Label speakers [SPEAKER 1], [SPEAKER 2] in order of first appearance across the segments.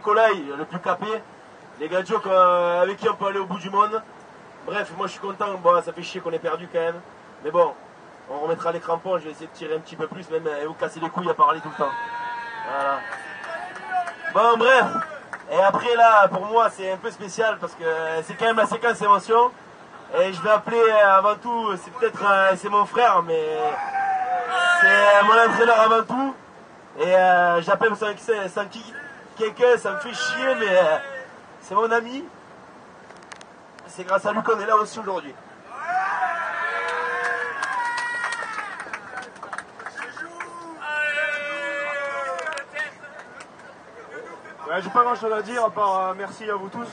[SPEAKER 1] Nicolas, le plus capé. Les gadgets avec qui on peut aller au bout du monde. Bref, moi je suis content. Bon, ça fait chier qu'on ait perdu quand même. Mais bon, on remettra les crampons. Je vais essayer de tirer un petit peu plus, même et vous casser les couilles à parler tout le temps. Voilà. Bon, bref. Et après là, pour moi, c'est un peu spécial parce que c'est quand même la séquence émotion. Et je vais appeler avant tout, c'est peut-être c'est mon frère, mais c'est mon entraîneur avant tout. Et j'appelle sans qui quelqu'un, ça me fait chier, mais c'est mon ami. C'est grâce à lui qu'on est là aussi aujourd'hui.
[SPEAKER 2] Ouais, j'ai pas grand chose à dire à part merci à vous tous.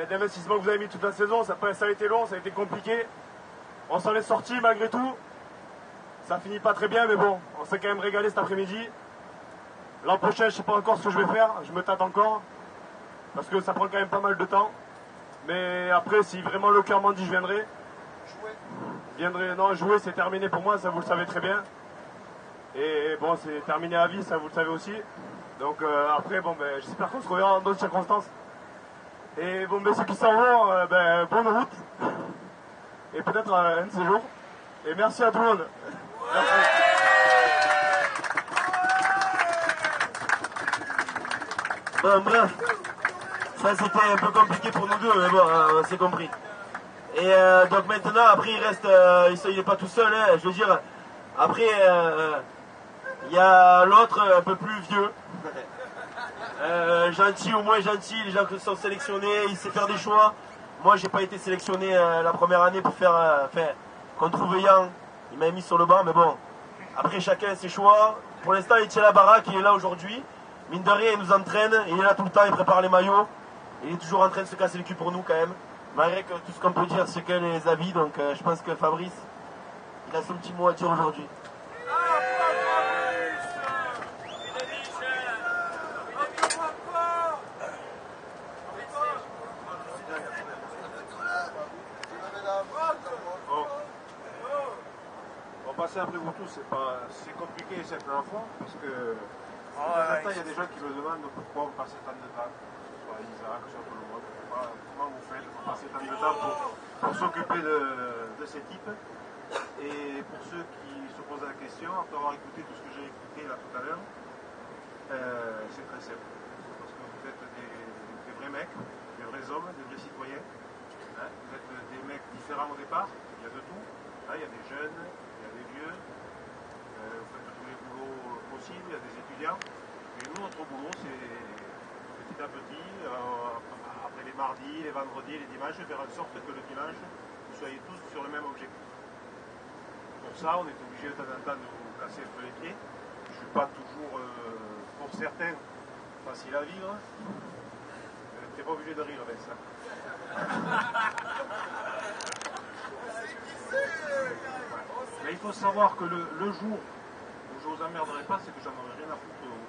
[SPEAKER 2] D'investissement que vous avez mis toute la saison, ça a été long, ça a été compliqué. On s'en est sorti malgré tout. Ça finit pas très bien, mais bon, on s'est quand même régalé cet après-midi. L'an prochain, je sais pas encore ce que je vais faire, je me tâte encore. Parce que ça prend quand même pas mal de temps. Mais après, si vraiment le cœur m'en dit, je viendrai. Non, jouer, c'est terminé pour moi, ça vous le savez très bien. Et bon, c'est terminé à vie, ça vous le savez aussi. Donc après, bon, ben, j'espère qu'on se reverra dans d'autres circonstances. Et bon, ben, ceux qui s'en vont, bonne route. Et peut-être un de ces jours. Et merci à tout le monde. Merci.
[SPEAKER 1] Bon, bref. Ça, c'était un peu compliqué pour nous deux, mais bon, on s'est compris. Et donc maintenant, après, il reste... il n'est pas tout seul, hein, je veux dire. Après, il y a l'autre un peu plus vieux. Gentil ou moins gentil, les gens qui sont sélectionnés, il sait faire des choix. Moi, j'ai pas été sélectionné la première année pour faire... contre Veillant, il m'a mis sur le banc, mais bon. Après, chacun ses choix. Pour l'instant, il tient la baraque, il est là aujourd'hui. Mine de rien, il nous entraîne, il est là tout le temps, il prépare les maillots. Il est toujours en train de se casser le cul pour nous quand même. Malgré que tout ce qu'on peut dire, c'est que les avis, donc je pense que Fabrice, il a son petit mot à dire aujourd'hui.
[SPEAKER 3] Passer après vous tous, c'est compliqué cette première fois parce que il y a des gens qui me demandent pourquoi vous passez tant de temps, soit Isaac, soit tout le monde, comment vous faites pour passer tant de temps pour s'occuper de cette type. Et pour ceux qui se posent la question, après avoir écouté tout ce que j'ai écouté là tout à l'heure, c'est très simple. Parce que vous êtes des vrais mecs, des vrais hommes, des vrais citoyens. Hein, vous êtes des mecs différents au départ, il y a de tout. Hein, il y a des jeunes, des vieux, vous faites tous les boulots possibles, il y a des étudiants. Et nous, notre boulot, c'est petit à petit, après les mardis, les vendredis, les dimanches, faire en sorte que le dimanche, vous soyez tous sur le même objectif. Pour ça, on est obligé de temps en temps de vous casser un peu les pieds. Je ne suis pas toujours, pour certains, facile à vivre. Tu n'es pas obligé de rire, Vincent. Mais il faut savoir que le jour où je vous emmerderai pas, c'est que j'en aurai rien à foutre de vous.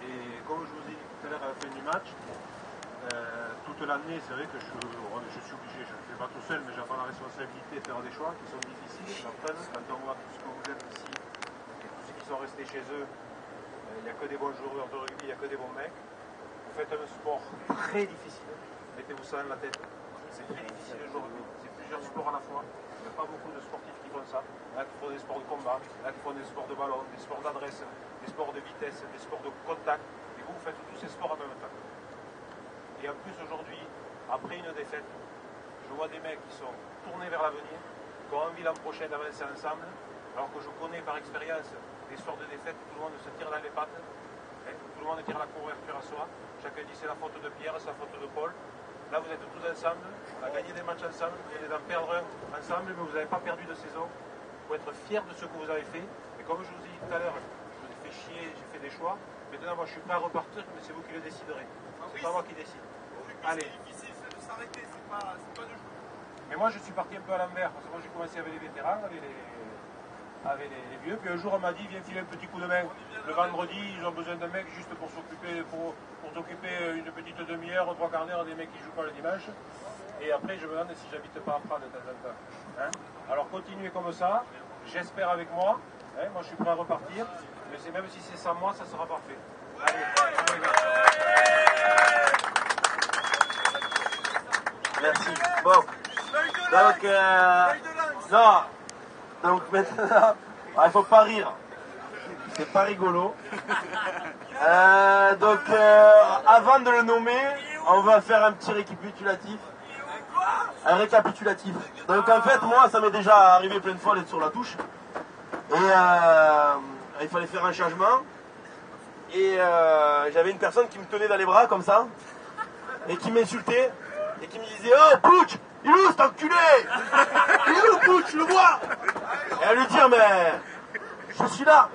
[SPEAKER 3] Et comme je vous ai dit tout à l'heure à la fin du match, toute l'année, c'est vrai que je suis obligé, je ne le fais pas tout seul, mais j'ai pas la responsabilité de faire des choix qui sont difficiles. J'entends, quand on voit tout ce que vous êtes ici, et tous ceux qui sont restés chez eux, il n'y a que des bons joueurs de rugby, il n'y a que des bons mecs. Vous faites un sport très difficile, mettez-vous ça dans la tête. C'est très difficile le rugby, c'est plusieurs sports à la fois. Il n'y a pas beaucoup de sportifs qui font ça. Là, qui font des sports de combat, là, qui font des sports de ballon, des sports d'adresse, des sports de vitesse, des sports de contact. Et vous faites tous ces sports en même temps. Et en plus, aujourd'hui, après une défaite, je vois des mecs qui sont tournés vers l'avenir, qui ont envie l'an prochain d'avancer ensemble, alors que je connais par expérience des soirs de défaite où tout le monde se tire dans les pattes, hein, tout le monde tire la couverture à soi. Chacun dit c'est la faute de Pierre, c'est la faute de Paul. Là, vous êtes tous ensemble, on a gagné des matchs ensemble, vous venez d'en perdre un ensemble, mais vous n'avez pas perdu de saison. Il faut être fier de ce que vous avez fait. Et comme je vous ai dit tout à l'heure, je vous ai fait chier, j'ai fait des choix. Maintenant, moi, je suis prêt à repartir, mais c'est vous qui le déciderez. C'est pas moi qui décide. Allez.
[SPEAKER 4] C'est difficile de s'arrêter, c'est pas de jouer.
[SPEAKER 3] Mais moi, je suis parti un peu à l'envers, parce que moi, j'ai commencé avec les vétérans, avec les vieux. Puis un jour, on m'a dit, viens filer un petit coup de main. Le vendredi, ils ont besoin d'un mec juste pour s'occuper, pour s'occuper une petite demi-heure, 3/4 d'heure des mecs qui jouent pas le dimanche. Et après, je me demande si j'habite pas à Prades de temps en temps. Hein, alors, continuez comme ça. J'espère avec moi. Hein, moi, je suis prêt à repartir. Mais même si c'est sans moi, ça sera parfait. Allez.
[SPEAKER 1] Bon. Donc, non. Donc maintenant, il faut pas rire. C'est pas rigolo. Avant de le nommer, on va faire un petit récapitulatif. Un récapitulatif. Donc en fait, moi, ça m'est déjà arrivé plein de fois d'être sur la touche. Et il fallait faire un changement. Et j'avais une personne qui me tenait dans les bras comme ça. Et qui m'insultait. Et qui me disait: oh, Pouch, il est où cet enculé? Il est où, Pouch, le vois? Et à lui dire: mais je suis là.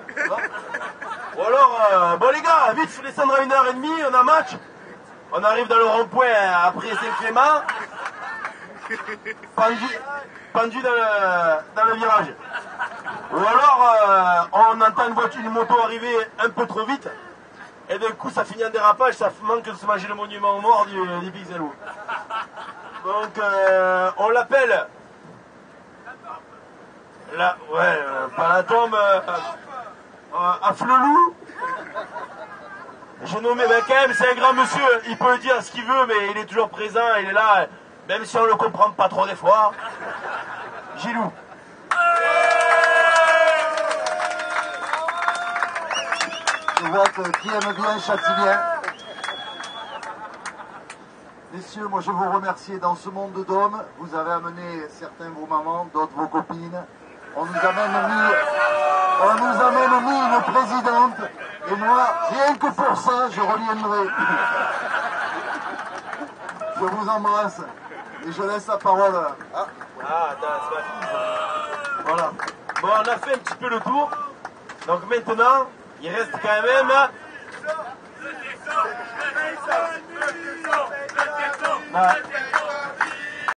[SPEAKER 1] Ou alors, bon les gars, vite, faut descendre à 1h30, on a match. On arrive dans le rond-point après Saint-Clément. Pendu dans le virage. Ou alors, on entend une moto arriver un peu trop vite. Et d'un coup, ça finit en dérapage, ça manque de se manger le monument aux morts du Pixelou. Donc, on l'appelle. Là, ouais, pas la tombe. À Flelou. J'ai nommé, mais quand même, c'est un grand monsieur. Il peut dire ce qu'il veut, mais il est toujours présent, il est là, même si on le comprend pas trop des fois. Gilou.
[SPEAKER 5] Je vois que qui aime bien châtie bien. Messieurs, moi je vous remercie. Dans ce monde de d'hommes, vous avez amené certains vos mamans, d'autres vos copines. On nous a même mis une présidente. Et moi, rien que pour ça, je reviendrai. Je vous embrasse. Et je laisse la parole.
[SPEAKER 1] Ah, attends, c'est pas fini. Voilà. Bon, on a fait un petit peu le tour. Donc maintenant, il reste quand même...